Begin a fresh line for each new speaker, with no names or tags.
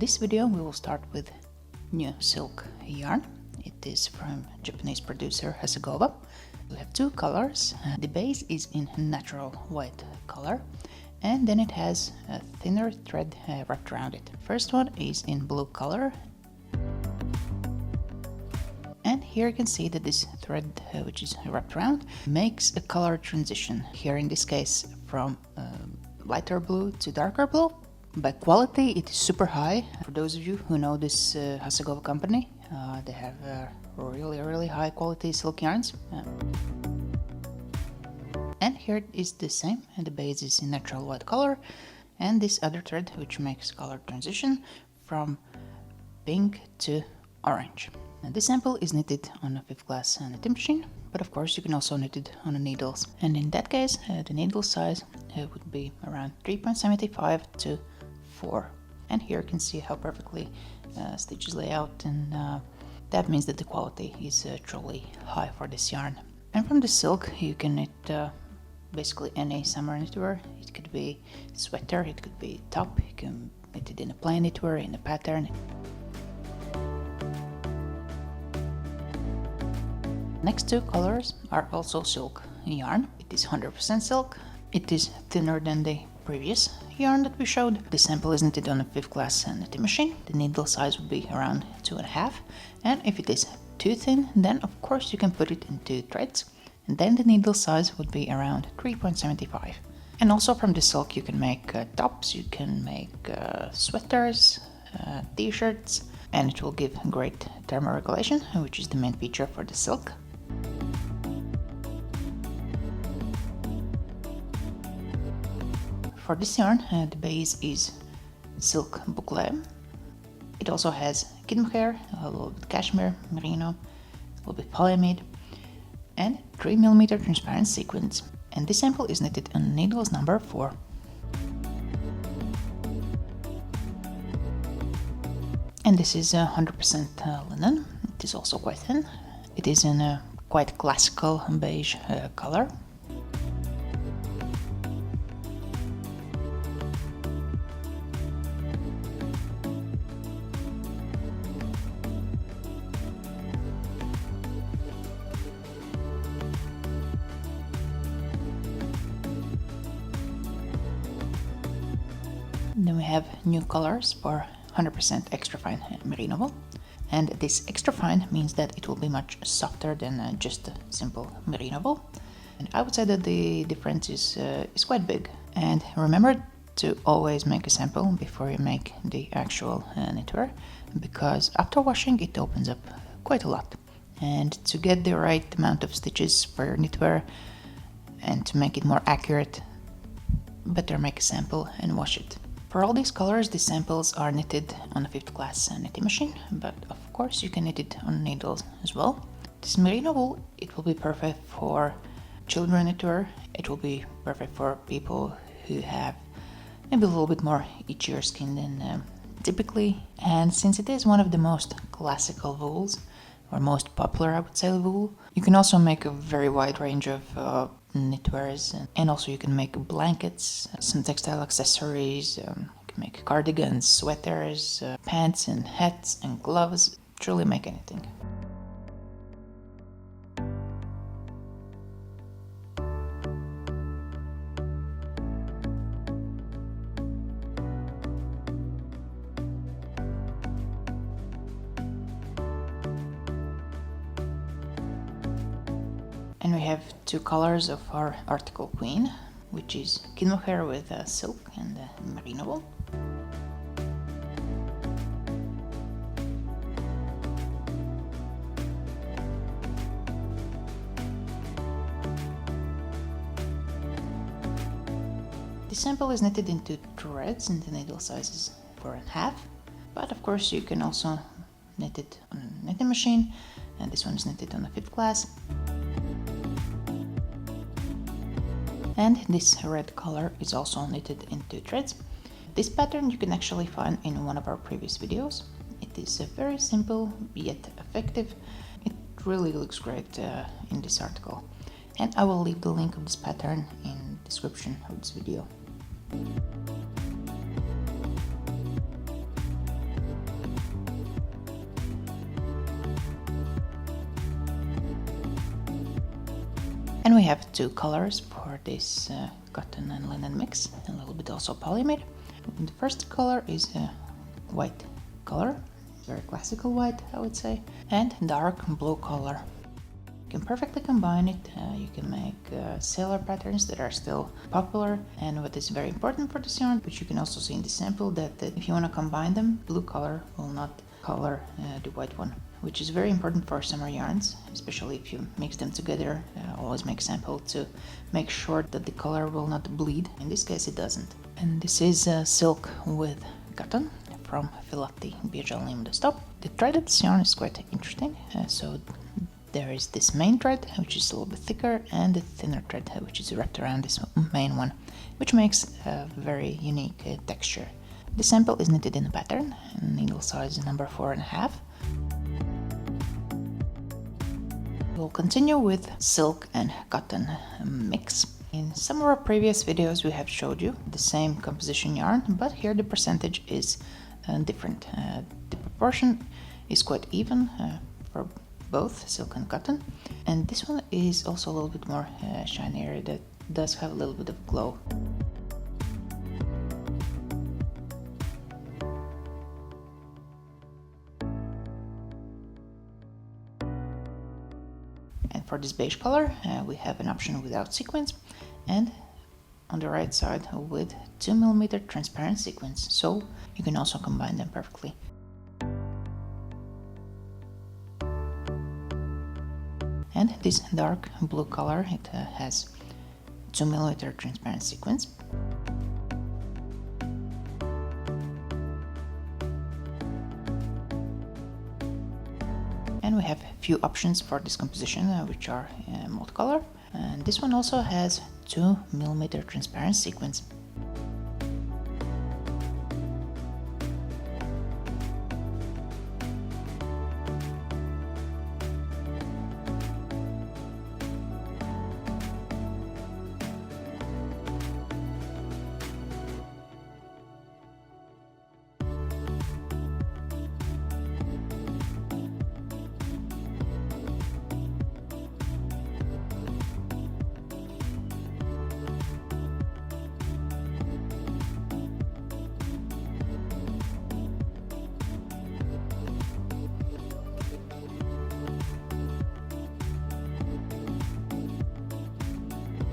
this video we will start with new silk yarn. It is from Japanese producer Hasegawa. We have two colors. The base is in natural white color, and then it has a thinner thread wrapped around it. First one is in blue color, and here you can see that this thread which is wrapped around makes a color transition, here in this case from lighter blue to darker blue. By quality it is super high. For those of you who know this Hasegawa company, they have really high quality silk yarns. And here it is the same, and the base is in natural white color, and this other thread which makes color transition from pink to orange. And this sample is knitted on a 5th class knitting machine, but of course you can also knit it on the needles. And in that case the needle size would be around 3.75 to 4. And here you can see how perfectly stitches lay out, and that means that the quality is truly high for this yarn. And from the silk you can knit basically any summer knitwear. It could be sweater, it could be top, you can knit it in a plain knitwear, in a pattern. Next two colors are also silk yarn. It is 100% silk. It is thinner than the previous yarn that we showed. The sample is knitted on a 5th class knitting machine. The needle size would be around 2.5, and if it is too thin, then of course you can put it into threads, and then the needle size would be around 3.75. And also from the silk you can make tops, you can make sweaters, t-shirts, and it will give great thermoregulation, which is the main feature for the silk. For this yarn, the base is silk boucle. It also has kid mohair, a little bit cashmere, merino, a little bit polyamide, and 3mm transparent sequins. And this sample is knitted on needles number 4. And this is 100% linen. It is also quite thin. It is in a quite classical beige color. Then we have new colors for 100% extra fine merino wool, and this extra fine means that it will be much softer than just a simple merino wool. And I would say that the difference is quite big. And remember to always make a sample before you make the actual knitwear, because after washing it opens up quite a lot. And to get the right amount of stitches for your knitwear and to make it more accurate, better make a sample and wash it. For all these colors, the samples are knitted on a 5th class knitting machine, but of course you can knit it on needles as well. This merino wool, it will be perfect for children knitwear. It will be perfect for people who have maybe a little bit more itchier skin than typically. And since it is one of the most classical wools, or most popular I would say wool, you can also make a very wide range of knitwears, and also you can make blankets, some textile accessories, you can make cardigans, sweaters, pants and hats and gloves. Truly make anything. And we have two colors of our article queen, which is kid mohair with silk and merino wool. The sample is knitted into threads, and the needle size is 4.5, but of course you can also knit it on a knitting machine, and this one is knitted on a 5th class. And this red color is also knitted into threads. This pattern you can actually find in one of our previous videos. It is very simple yet effective. It really looks great in this article. And I will leave the link of this pattern in the description of this video. And we have two colors for this cotton and linen mix, a little bit also polyamide. The first color is a white color, very classical white I would say, and dark blue color. You can perfectly combine it. You can make sailor patterns that are still popular, and what is very important for this yarn, which you can also see in the sample, that if you want to combine them, blue color will not color the white one, which is very important for summer yarns, especially if you mix them together. Always make sample to make sure that the color will not bleed. In this case it doesn't. And this is silk with cotton from Filati BHL Limited Stop. The thread of this yarn is quite interesting. So there is this main thread, which is a little bit thicker, and the thinner thread, which is wrapped around this main one, which makes a very unique texture. The sample is knitted in a pattern, needle size number 4.5. We'll continue with silk and cotton mix. In some of our previous videos we have showed you the same composition yarn, but here the percentage is different. The proportion is quite even for both silk and cotton, and this one is also a little bit more shinier, that does have a little bit of glow. And for this beige color we have an option without sequins, and on the right side with 2mm transparent sequins, so you can also combine them perfectly. And this dark blue color, it has 2mm transparent sequins. And we have a few options for this composition, which are multicolor. And this one also has 2mm transparent sequins.